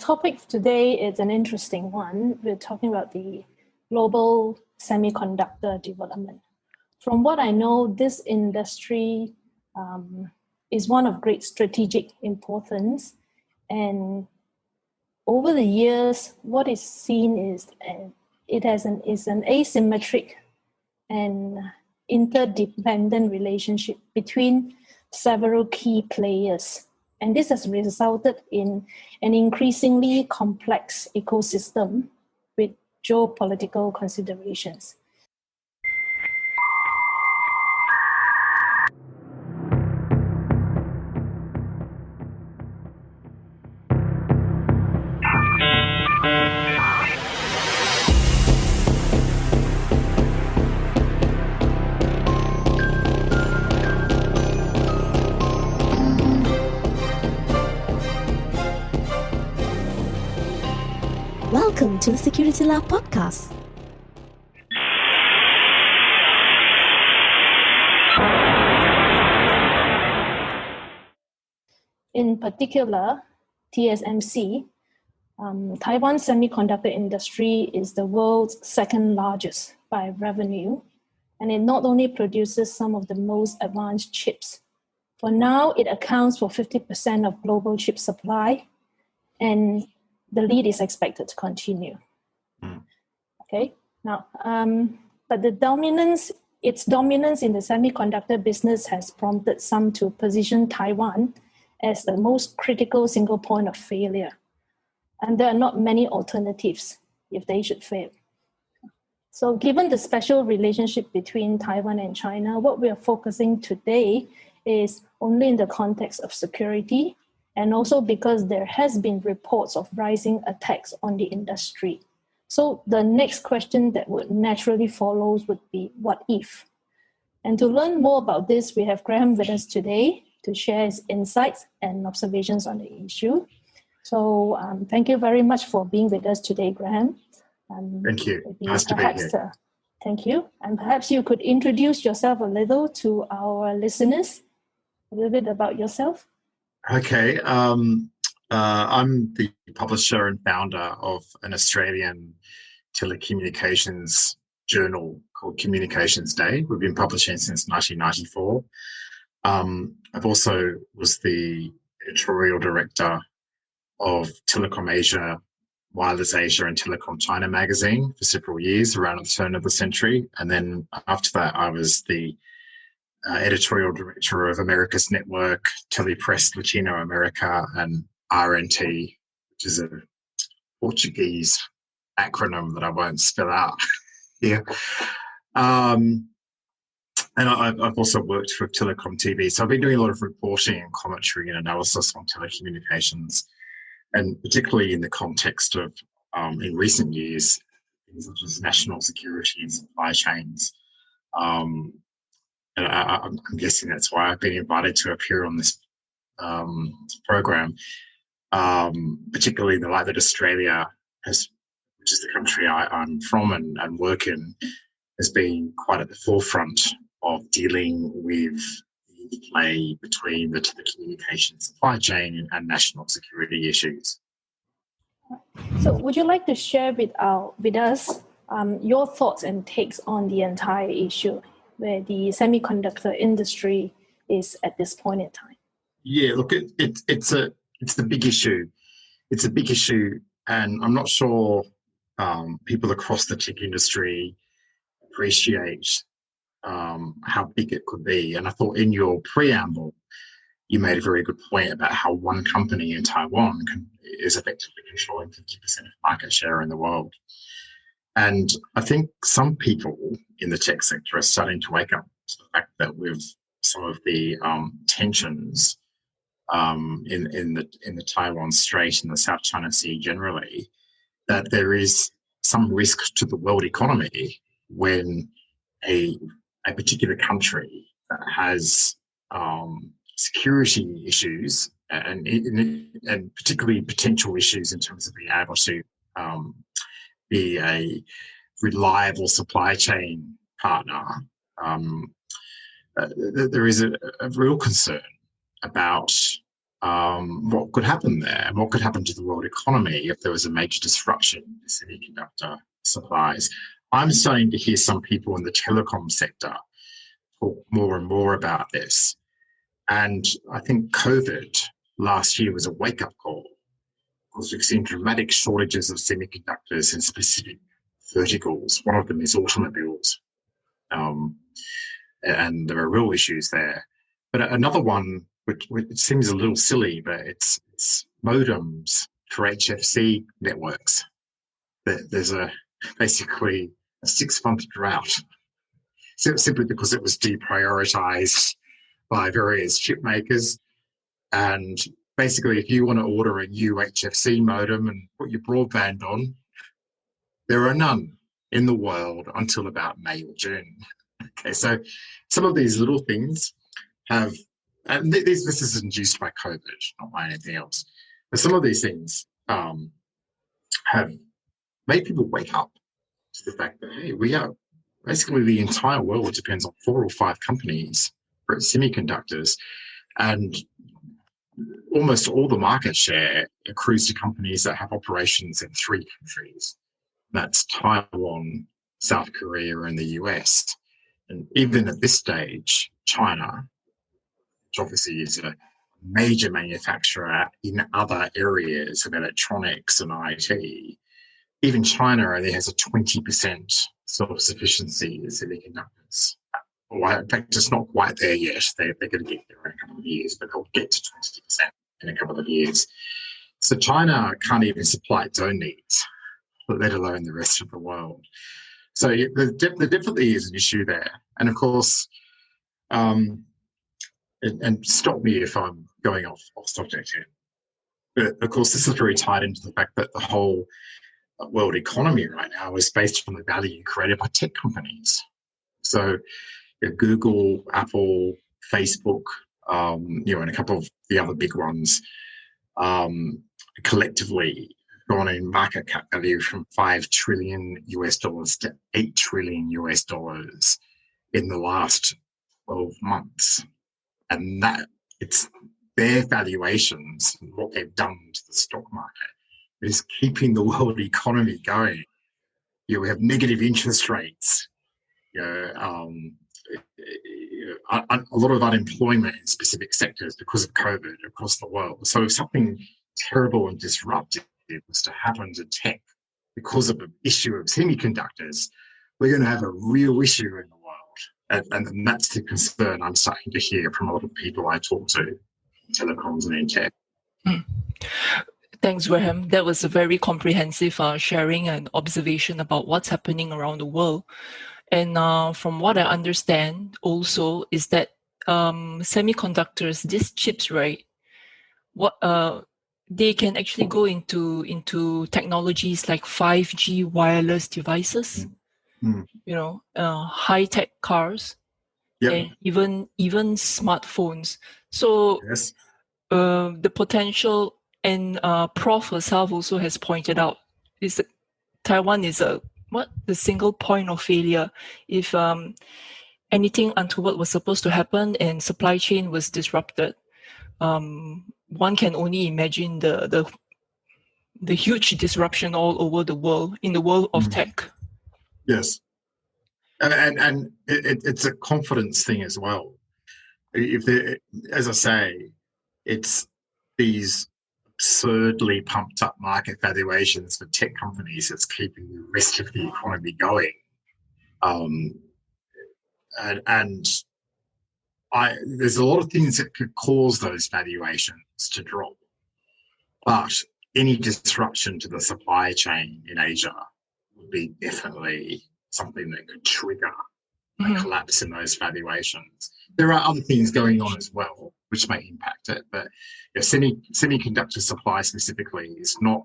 topic today is an interesting one. We're talking about the global semiconductor development. From what I know, this industry is one of great strategic importance. And over the years, what is seen is is an asymmetric and interdependent relationship between several key players. And this has resulted in an increasingly complex ecosystem with geopolitical considerations. Welcome to the Security Lab podcast. In particular, TSMC, Taiwan's semiconductor industry is the world's second largest by revenue, and it not only produces some of the most advanced chips. For now, it accounts for 50% of global chip supply, and the lead is expected to continue. Okay, now, but its dominance in the semiconductor business has prompted some to position Taiwan as the most critical single point of failure. And there are not many alternatives if they should fail. So given the special relationship between Taiwan and China, what we are focusing today is only in the context of security, and also because there has been reports of rising attacks on the industry. So the next question that would naturally follow would be, what if? And to learn more about this, we have Grahame with us today to share his insights and observations on the issue. So thank you very much for being with us today, Grahame. Thank you. Nice to be here. Thank you. And perhaps you could introduce yourself a little to our listeners, a little bit about yourself. Okay. I'm the publisher and founder of an Australian telecommunications journal called Communications Day. We've been publishing since 1994. I've also was the editorial director of Telecom Asia, Wireless Asia and Telecom China magazine for several years around the turn of the century. And then after that, I was the editorial director of America's Network, Telepress Latino America, and RNT, which is a Portuguese acronym that I won't spell out here. And I've also worked for Telecom TV. So I've been doing a lot of reporting and commentary and analysis on telecommunications, and particularly in the context of, in recent years, things such as national security and supply chains. And I'm guessing that's why I've been invited to appear on this program, particularly the light that Australia has, which is the country I'm from and work in, has been quite at the forefront of dealing with the play between the telecommunications supply chain and national security issues. So would you like to share with us your thoughts and takes on the entire issue, where the semiconductor industry is at this point in time? Yeah, look, it's a big issue. It's a big issue, and I'm not sure people across the tech industry appreciate how big it could be. And I thought in your preamble, you made a very good point about how one company in Taiwan is effectively controlling 50% of market share in the world. And I think some people in the tech sector are starting to wake up to the fact that with some of the tensions in the Taiwan Strait and the South China Sea generally, that there is some risk to the world economy when a particular country that has security issues and particularly potential issues in terms of being able to be a reliable supply chain partner. There is a real concern about what could happen there and what could happen to the world economy if there was a major disruption in semiconductor supplies. I'm starting to hear some people in the telecom sector talk more and more about this. And I think COVID last year was a wake-up call, because we've seen dramatic shortages of semiconductors in specific verticals. One of them is automobiles, and there are real issues there. But another one, which seems a little silly, but it's modems for HFC networks. There's basically a 6-month drought, simply because it was deprioritized by various chip makers. And basically, if you want to order a new HFC modem and put your broadband on, there are none in the world until about May or June. Okay, so some of these little things have, and this is induced by COVID, not by anything else, but some of these things have made people wake up to the fact that, hey, we are basically, the entire world depends on 4 or 5 companies for semiconductors, and almost all the market share accrues to companies that have operations in 3 countries. That's Taiwan, South Korea, and the US. And even at this stage, China, which obviously is a major manufacturer in other areas of electronics and IT, even China only has a 20% self-sufficiency in semiconductors. Well, in fact, it's not quite there yet. They're going to get there in a couple of years, but they'll get to 20% in a couple of years. So China can't even supply its own needs, let alone the rest of the world. So there definitely is an issue there. And of course, and stop me if I'm going off subject here, but of course this is very tied into the fact that the whole world economy right now is based on the value created by tech companies. So Google, Apple, Facebook, and a couple of the other big ones collectively gone in market cap value from $5 trillion to $8 trillion in the last 12 months. And that it's their valuations and what they've done to the stock market is keeping the world economy going. We have negative interest rates, a lot of unemployment in specific sectors because of COVID across the world. So if something terrible and disruptive was to happen to tech because of an issue of semiconductors, we're going to have a real issue in the world. And that's the concern I'm starting to hear from a lot of people I talk to in telecoms and in tech. Thanks, Grahame. That was a very comprehensive sharing and observation about what's happening around the world. And from what I understand also is that semiconductors, these chips, right, they can actually go into technologies like 5G wireless devices, high-tech cars, and even smartphones. So yes. The potential, and Prof herself also has pointed out, is that Taiwan is the single point of failure. If anything untoward was supposed to happen and supply chain was disrupted, one can only imagine the huge disruption all over the world, in the world of tech. Yes. And it's a confidence thing as well. As I say, it's these absurdly pumped up market valuations for tech companies that's keeping the rest of the economy going. There's a lot of things that could cause those valuations to drop, but any disruption to the supply chain in Asia would be definitely something that could trigger a collapse in those valuations. There are other things going on as well which may impact it, but semiconductor supply specifically is not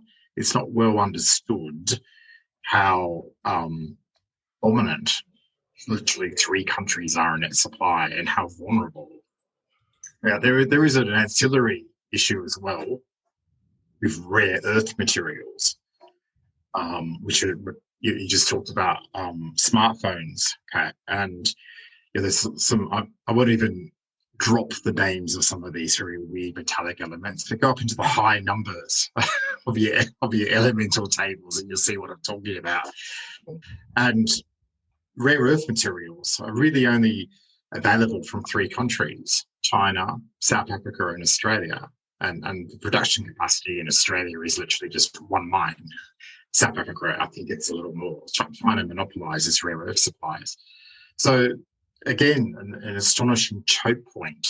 well understood how dominant literally 3 countries are in its supply and how vulnerable. Now, there is an ancillary issue as well with rare earth materials, which you just talked about smartphones, Kat, and there's some. I won't even drop the names of some of these very weird metallic elements, but go up into the high numbers of your elemental tables, and you'll see what I'm talking about. And rare earth materials are really only available from 3 countries: China, South Africa, and Australia. And the production capacity in Australia is literally just 1 mine. South Africa, I think it's a little more. China monopolizes rare earth supplies. So again, an astonishing choke point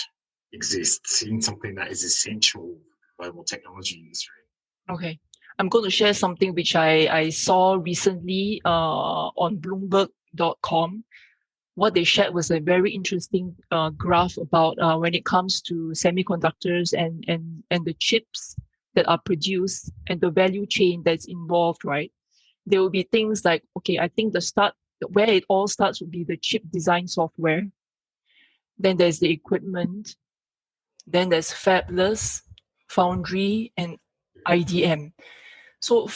exists in something that is essential for the global technology industry. Okay. I'm going to share something which I saw recently on Bloomberg.com. What they shared was a very interesting graph about when it comes to semiconductors and the chips that are produced and the value chain that's involved, right? There will be things like, okay, I think where it all starts would be the chip design software. Then there's the equipment. Then there's fabless, foundry, and IDM. So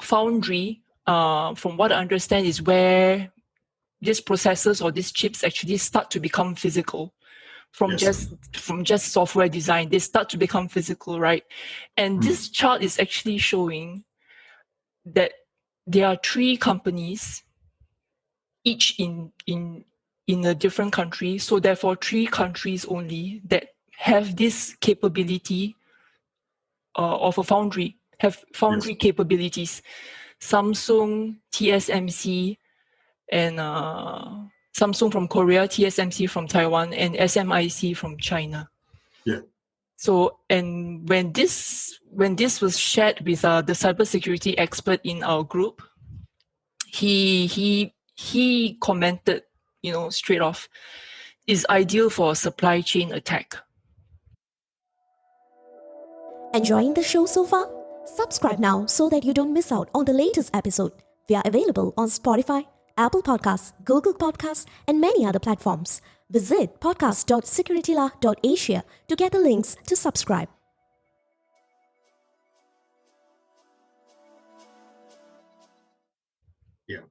foundry, from what I understand, is where these processors or these chips actually start to become physical. From just software design, they start to become physical, right? And this chart is actually showing that there are 3 companies, each in a different country. So therefore, 3 countries only that have this capability of a foundry, have foundry capabilities. Samsung, TSMC, and Samsung from Korea, TSMC from Taiwan, and SMIC from China. Yeah. So, and when this was shared with the cybersecurity expert in our group, he commented, straight off, is ideal for a supply chain attack. Enjoying the show so far? Subscribe now so that you don't miss out on the latest episode. We are available on Spotify, Apple Podcasts, Google Podcasts, and many other platforms. Visit podcast.securityla.asia to get the links to subscribe. Yeah.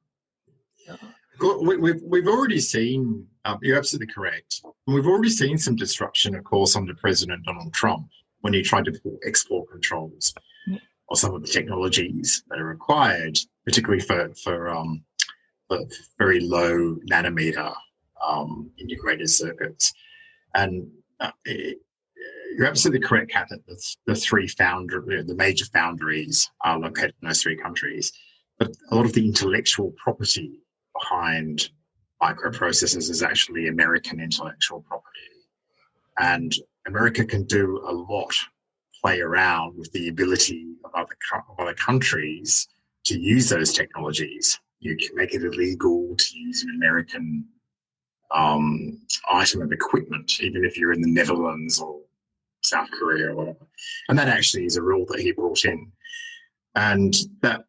We've already seen, you're absolutely correct. We've already seen some disruption, of course, under President Donald Trump when he tried to pull export controls or some of the technologies that are required, particularly for very low nanometer integrated circuits. And you're absolutely correct, Kat, that the major foundries are located in those 3 countries. But a lot of the intellectual property behind microprocessors is actually American intellectual property. And America can do a lot, play around with the ability of other countries to use those technologies. You can make it illegal to use an American item of equipment, even if you're in the Netherlands or South Korea or whatever. And that actually is a rule that he brought in. And there's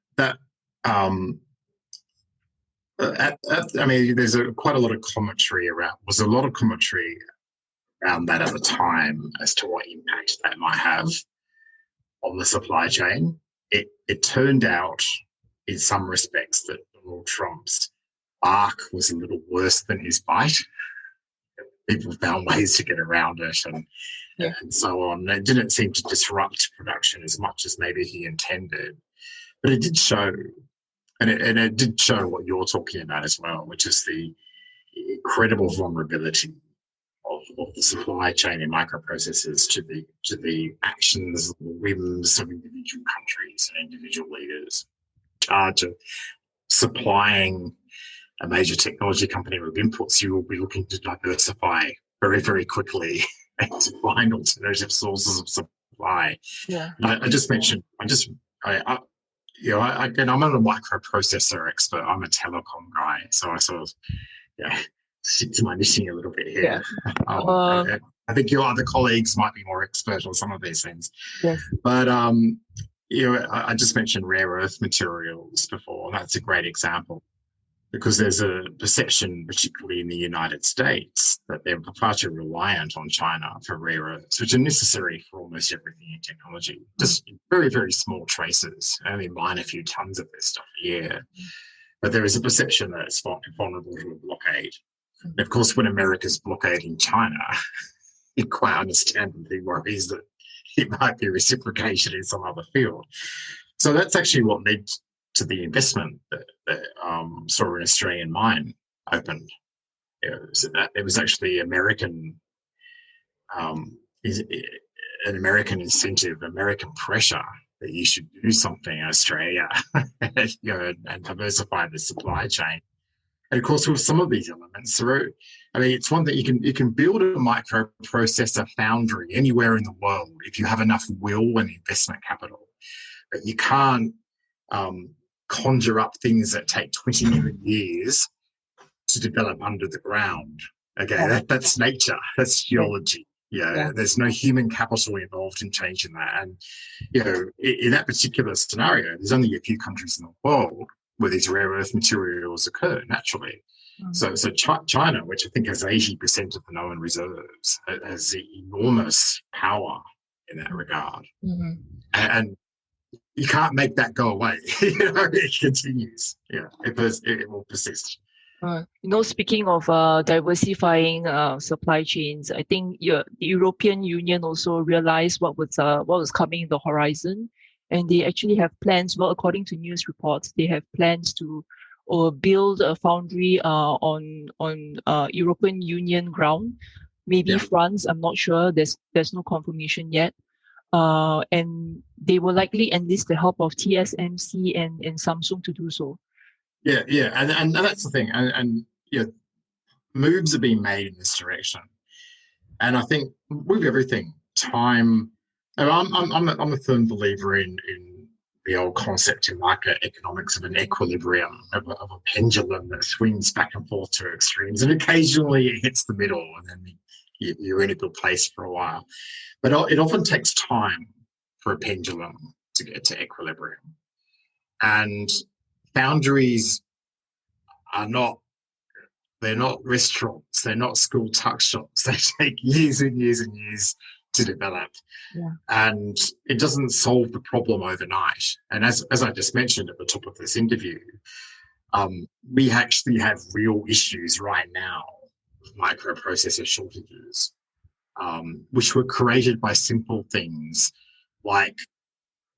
quite a lot of commentary around that at the time as to what impact that might have on the supply chain. It turned out, in some respects, that Donald Trump's bark was a little worse than his bite. People found ways to get around it and so on. It didn't seem to disrupt production as much as maybe he intended. But it did show, and it did show what you're talking about as well, which is the incredible vulnerability of the supply chain in microprocessors to the actions, the whims of individual countries and individual leaders in charge of supplying a major technology company with inputs. You will be looking to diversify very, very quickly and to find alternative sources of supply. Yeah. I'm not a microprocessor expert. I'm a telecom guy, so I sort of stick to my knitting a little bit here. Yeah. I think your other colleagues might be more expert on some of these things. Yes. But I just mentioned rare earth materials before. That's a great example, because there's a perception, particularly in the United States, that they're far too reliant on China for rare earths, which are necessary for almost everything in technology. Just very, very small traces, only mine a few tons of this stuff a year. But there is a perception that it's vulnerable to a blockade. And of course, when America's blockading China, it quite understandably worries that it might be reciprocation in some other field. So that's actually what led to the investment that saw an Australian mine opened. So that it was actually American, an American incentive, American pressure that you should do something in Australia, and diversify the supply chain. And of course, with some of these elements, it's one that you can build a microprocessor foundry anywhere in the world if you have enough will and investment capital. But you can't conjure up things that take 20 million years to develop under the ground. Okay, that's nature, that's geology. There's no human capital involved in changing that. And in that particular scenario, there's only a few countries in the world where these rare earth materials occur naturally. So China, which I think has 80% of the known reserves, has enormous power in that regard. And you can't make that go away. It continues. It will persist. Speaking of diversifying supply chains, I think the European Union also realized what was coming in the horizon, and they actually have plans. Well, according to news reports, they have plans to build a foundry on European Union ground, maybe France. I'm not sure. There's no confirmation yet. And they will likely enlist the help of TSMC and Samsung to do so. And that's the thing. And moves are being made in this direction. And I think with everything, time. I'm a firm believer in the old concept in market economics of an equilibrium, of a pendulum that swings back and forth to extremes, and occasionally it hits the middle, and then you're in a good place for a while. But it often takes time for a pendulum to get to equilibrium. And foundries they're not restaurants, they're not school tuck shops. They take years and years and years to develop. And it doesn't solve the problem overnight. And as I just mentioned at the top of this interview, we actually have real issues right now with microprocessor shortages, which were created by simple things like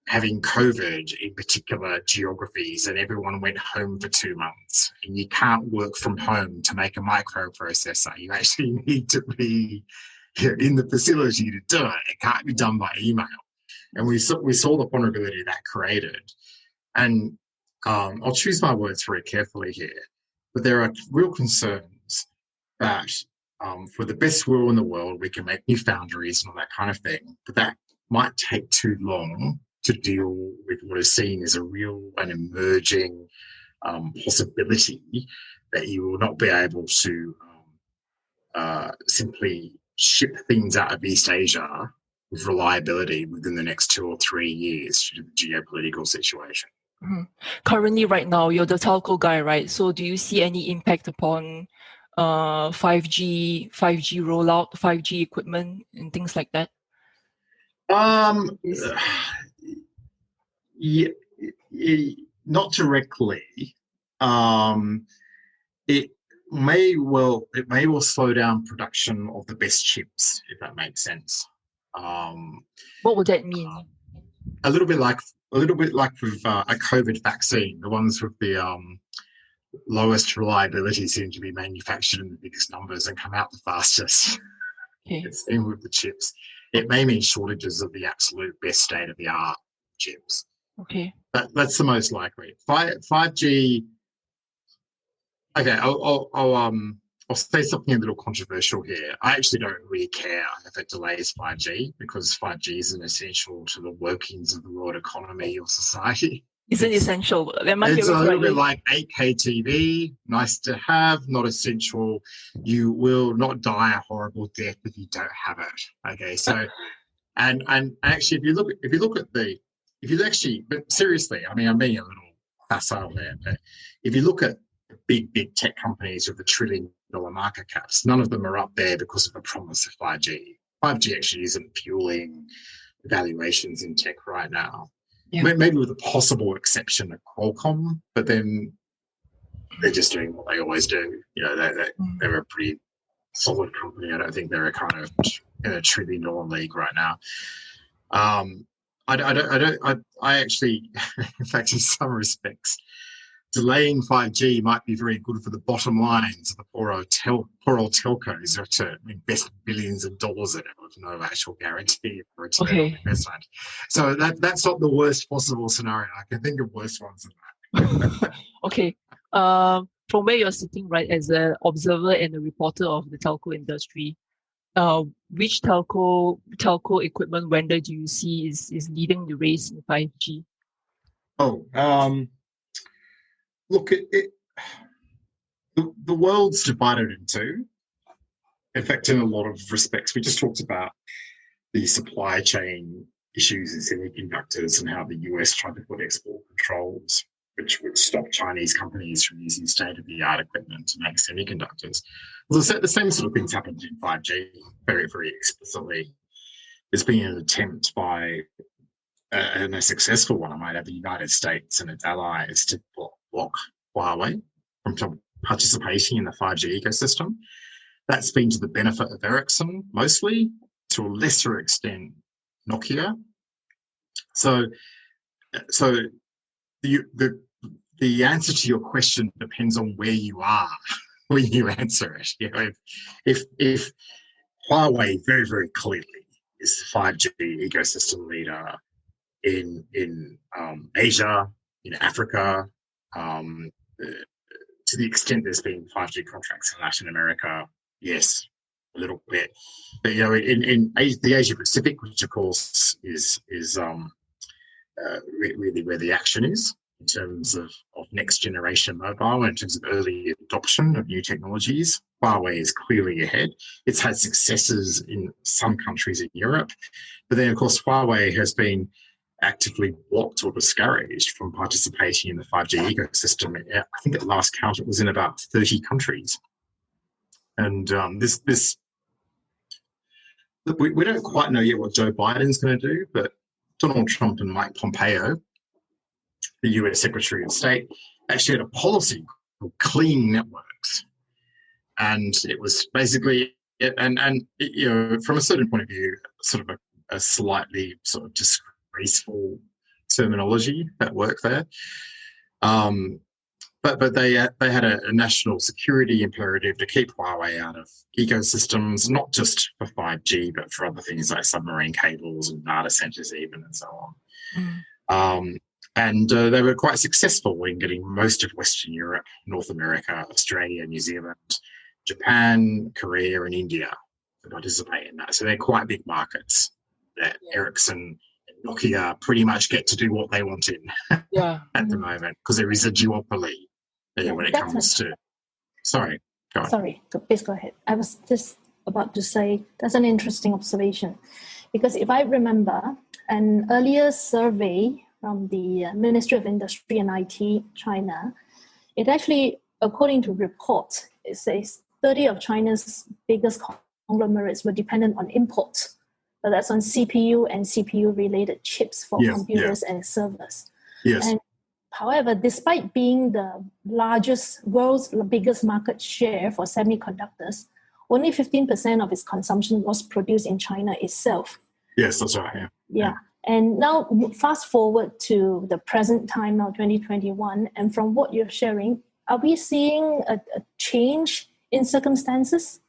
having COVID in particular geographies, and everyone went home for 2 months, and you can't work from home to make a microprocessor. You actually need to be in the facility to do it. It can't be done by email. And we saw the vulnerability that created. And I'll choose my words very carefully here, but there are real concerns that for the best will in the world, we can make new foundries and all that kind of thing, but that might take too long to deal with what is seen as a real and emerging possibility that you will not be able to simply ship things out of East Asia with reliability within the next 2 or 3 years due to the geopolitical situation. Currently, right now, you're the telco guy, right? So do you see any impact upon 5G rollout, 5G equipment and things like that? Not directly. It may well slow down production of the best chips, if that makes sense. What would that mean? A little bit like with a COVID vaccine. The ones with the lowest reliability seem to be manufactured in the biggest numbers and come out the fastest. It's same with the chips. It may mean shortages of the absolute best state-of-the-art chips. Okay. That's the most likely. 5G. Okay, I'll say something a little controversial here. I actually don't really care if it delays 5G, because 5G isn't essential to the workings of the world economy or society. Isn't essential. It's a little bit like 8K TV, nice to have, not essential. You will not die a horrible death if you don't have it. Okay, so and actually, but seriously, I mean, I'm being a little facile there, but if you look at big tech companies with the $1 trillion market caps, none of them are up there because of the promise of 5G. 5G actually isn't fueling valuations in tech right now. Yeah. Maybe with a possible exception of Qualcomm, but then they're just doing what they always do. You know, they're a pretty solid company. I don't think they're a kind of in a $1 trillion league right now. I actually, in fact, in some respects, delaying 5G might be very good for the bottom lines of the poor old telcos who have to invest billions of dollars in it with no actual guarantee of return on investment. So that's not the worst possible scenario. I can think of worse ones than that. Okay. From where you're sitting, right, as an observer and a reporter of the telco industry, which telco equipment vendor do you see is leading the race in 5G? Look, the world's divided in two. In fact, in a lot of respects, we just talked about the supply chain issues in semiconductors and how the US tried to put export controls, which would stop Chinese companies from using state-of-the-art equipment to make semiconductors. Well, the same sort of things happened in 5G very, very explicitly. There's been an attempt by, and a successful one, I might add, the United States and its allies to block Huawei from participating in the 5G ecosystem. That's been to the benefit of Ericsson, mostly, to a lesser extent, Nokia. So the answer to your question depends on where you are when you answer it. You know, if Huawei very, very clearly is the 5G ecosystem leader in Asia, in Africa, to the extent there's been 5G contracts in Latin America, yes, a little bit. But you know, in the Asia Pacific, which of course is really where the action is in terms of next generation mobile, in terms of early adoption of new technologies, Huawei is clearly ahead. It's had successes in some countries in Europe, but then of course Huawei has been actively blocked or discouraged from participating in the 5G ecosystem. I think at last count it was in about 30 countries. And we don't quite know yet what Joe Biden's going to do, but Donald Trump and Mike Pompeo, the US Secretary of State, actually had a policy called Clean Networks. And it was basically, and you know, from a certain point of view, sort of a slightly sort of disgraceful terminology at work there. But they had a national security imperative to keep Huawei out of ecosystems, not just for 5G, but for other things like submarine cables and data centers even and so on. And they were quite successful in getting most of Western Europe, North America, Australia, New Zealand, Japan, Korea, and India to participate in that. So they're quite big markets that Ericsson and Nokia pretty much get to do what they want in at the moment, because there is a duopoly when it comes to... Sorry, go on. Sorry, please go ahead. I was just about to say that's an interesting observation, because if I remember an earlier survey from the Ministry of Industry and IT, China, it actually, according to reports, it says 30 of China's biggest conglomerates were dependent on imports. So that's on CPU and CPU-related chips for computers and servers. Yes. And however, despite being the world's biggest market share for semiconductors, only 15% of its consumption was produced in China itself. Yes, that's right. Yeah. And now fast forward to the present time now, 2021, and from what you're sharing, are we seeing a change in circumstances?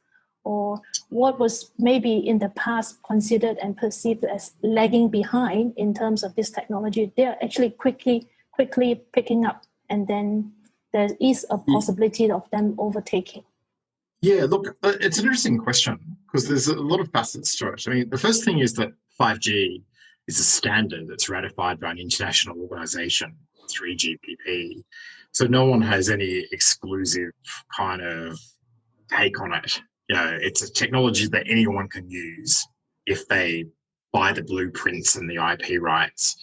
Or what was maybe in the past considered and perceived as lagging behind in terms of this technology, they're actually quickly picking up, and then there is a possibility of them overtaking? Yeah, look, it's an interesting question because there's a lot of facets to it. I mean, the first thing is that 5G is a standard that's ratified by an international organization, 3GPP. So no one has any exclusive kind of take on it. You know, it's a technology that anyone can use if they buy the blueprints and the IP rights.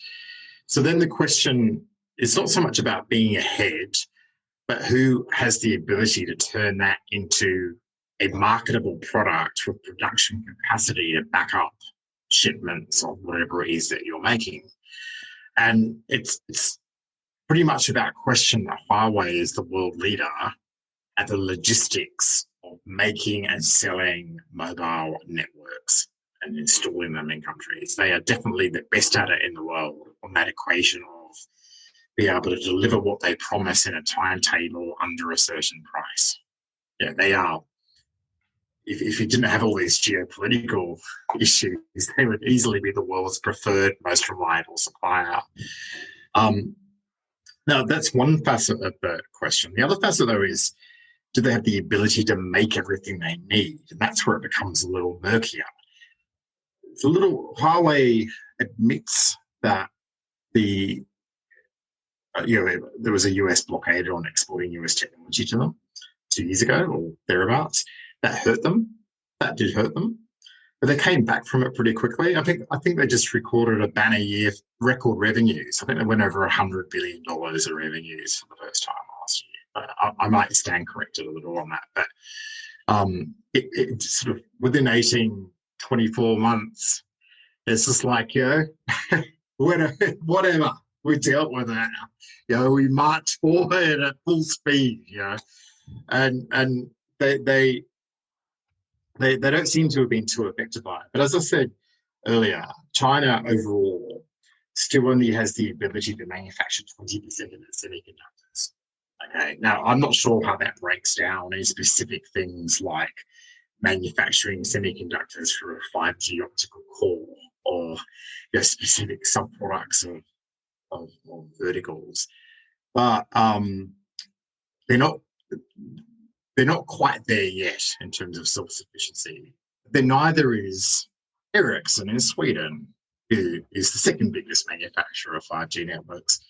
So then the question is not so much about being ahead, but who has the ability to turn that into a marketable product with production capacity to back up shipments of whatever it is that you're making. And it's pretty much without question that Huawei is the world leader at the logistics of making and selling mobile networks and installing them in countries. They are definitely the best at it in the world on that equation of being able to deliver what they promise in a timetable under a certain price. Yeah, they are. If you didn't have all these geopolitical issues, they would easily be the world's preferred, most reliable supplier. Now, that's one facet of the question. The other facet, though, is do they have the ability to make everything they need? And that's where it becomes a little murkier. It's a little, Huawei admits that there was a US blockade on exporting US technology to them 2 years ago or thereabouts. That hurt them. That did hurt them. But they came back from it pretty quickly. I think they just recorded a banner year, record revenues. I think they went over $100 billion of revenues for the first time last year. I might stand corrected a little on that. But it sort of within 18, 24 months, it's just like, whatever. We dealt with that. We march forward at full speed, and they don't seem to have been too affected by it. But as I said earlier, China overall still only has the ability to manufacture 20% of its semiconductors. Okay, now I'm not sure how that breaks down in specific things like manufacturing semiconductors for a 5G optical core or specific subproducts of verticals, but they're not quite there yet in terms of self-sufficiency. Then neither is Ericsson in Sweden, who is the second biggest manufacturer of 5G networks.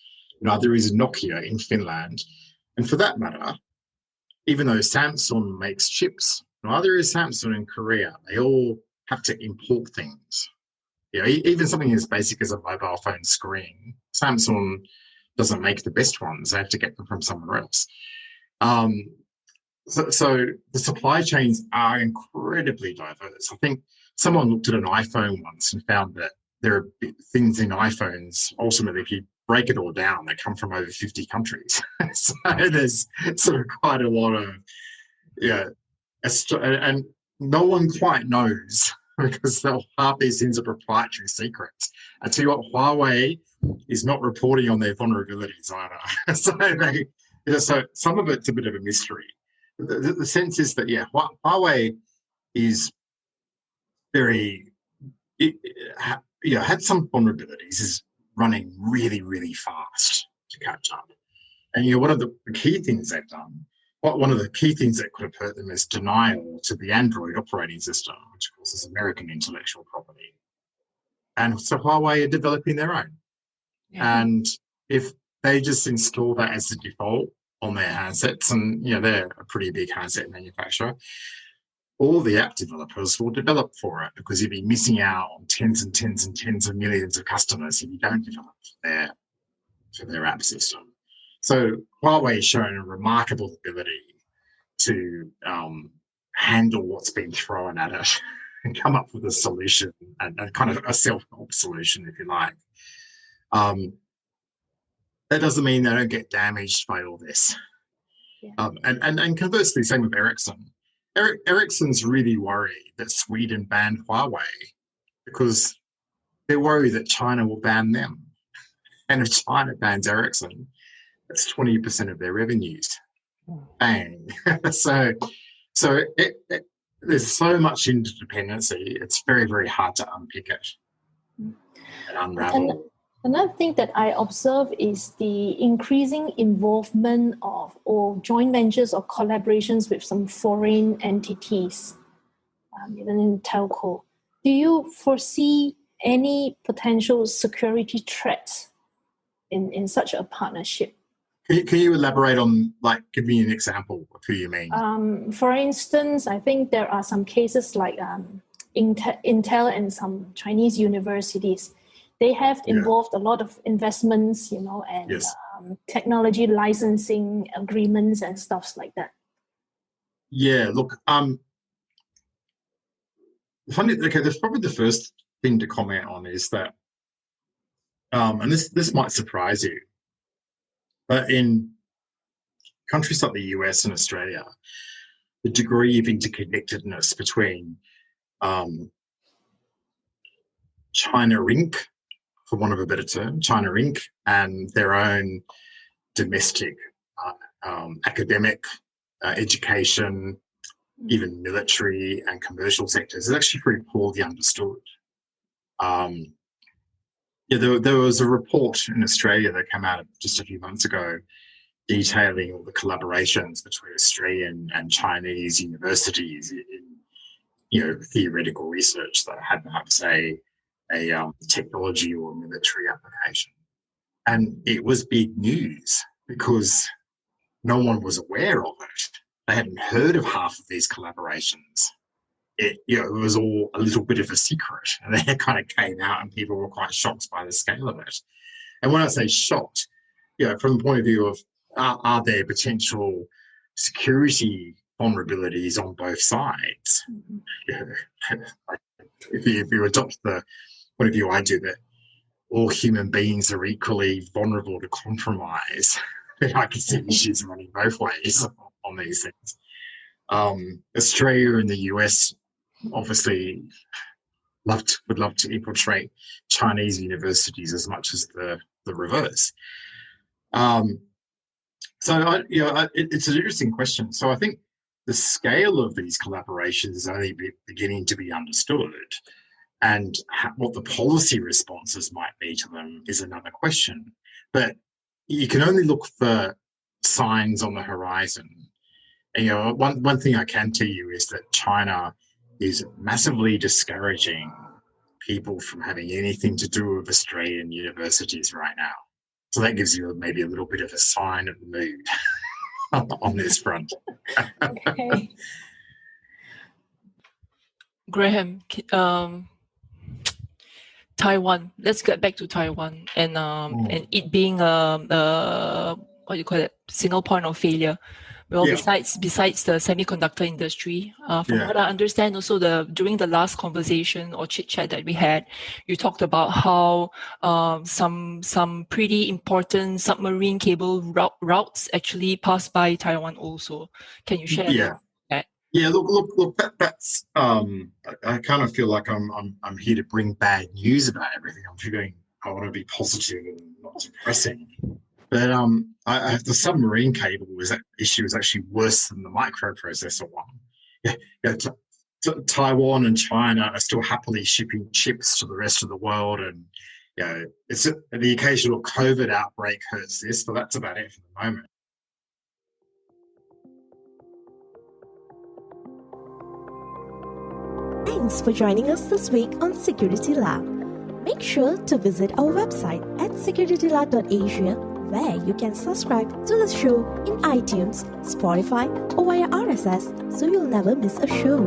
Neither is Nokia in Finland. And for that matter, even though Samsung makes chips, neither is Samsung in Korea. They all have to import things. Even something as basic as a mobile phone screen, Samsung doesn't make the best ones. They have to get them from somewhere else. So the supply chains are incredibly diverse. I think someone looked at an iPhone once and found that there are things in iPhones, ultimately, if you break it all down, they come from over 50 countries. So there's sort of quite a lot of, and no one quite knows because half these things are proprietary secrets. I tell you what, Huawei is not reporting on their vulnerabilities either. So some of it's a bit of a mystery. The sense is that, Huawei is had some vulnerabilities, is running really, really fast to catch up. And, one of the key things they've done, one of the key things that could have hurt them is denial to the Android operating system, which of course is American intellectual property. And so Huawei are developing their own. Yeah. And if they just install that as the default on their handsets, and they're a pretty big handset manufacturer, all the app developers will develop for it because you'll be missing out on tens and tens and tens of millions of customers if you don't develop for their app system. So Huawei has shown a remarkable ability to handle what's been thrown at it and come up with a solution and kind of a self-help solution, if you like. That doesn't mean they don't get damaged by all this. Yeah. And conversely, same with Ericsson. Ericsson's really worried that Sweden banned Huawei because they're worried that China will ban them. And if China bans Ericsson, that's 20% of their revenues. Bang. So there's so much interdependency. It's very, very hard to unpick it and unravel. Another thing that I observe is the increasing involvement of or joint ventures or collaborations with some foreign entities, even in telco. Do you foresee any potential security threats in such a partnership? Can you elaborate on, give me an example of who you mean? For instance, I think there are some cases like Intel and some Chinese universities. They have involved a lot of investments, and yes. Technology licensing agreements and stuff like that. Yeah, look, that's probably the first thing to comment on is that, and this might surprise you, But in countries like the US and Australia, the degree of interconnectedness between China Inc., for want of a better term, China Inc., and their own domestic academic, education, even military and commercial sectors is actually pretty poorly understood. There was a report in Australia that came out just a few months ago detailing all the collaborations between Australian and Chinese universities in theoretical research that had perhaps a technology or military application. And it was big news because no one was aware of it. They hadn't heard of half of these collaborations. It was all a little bit of a secret, and then it kind of came out and people were quite shocked by the scale of it. And when I say shocked, from the point of view of are there potential security vulnerabilities on both sides? If you adopt the point of view I do, that all human beings are equally vulnerable to compromise, then I can see issues running both ways on these things. Australia and the US obviously would love to infiltrate Chinese universities as much as the reverse. It's an interesting question. So I think the scale of these collaborations is only beginning to be understood, and what the policy responses might be to them is another question. But you can only look for signs on the horizon. And, one thing I can tell you is that China is massively discouraging people from having anything to do with Australian universities right now. So that gives you maybe a little bit of a sign of the mood on this front. Okay. Grahame, Taiwan. Let's get back to Taiwan and it being what you call it, single point of failure. Well, besides the semiconductor industry, from what I understand, also during the last conversation or chit chat that we had, you talked about how some pretty important submarine cable routes actually pass by Taiwan. Also, can you share? That? Yeah. Look. That's. I kind of feel like I'm here to bring bad news about everything. I want to be positive and not depressing. But the submarine cable issue is actually worse than the microprocessor one. Taiwan and China are still happily shipping chips to the rest of the world, and it's the occasional COVID outbreak hurts this, but that's about it for the moment. Thanks for joining us this week on Security Lab. Make sure to visit our website at securitylab.asia, where you can subscribe to the show in iTunes, Spotify, or via RSS so you'll never miss a show.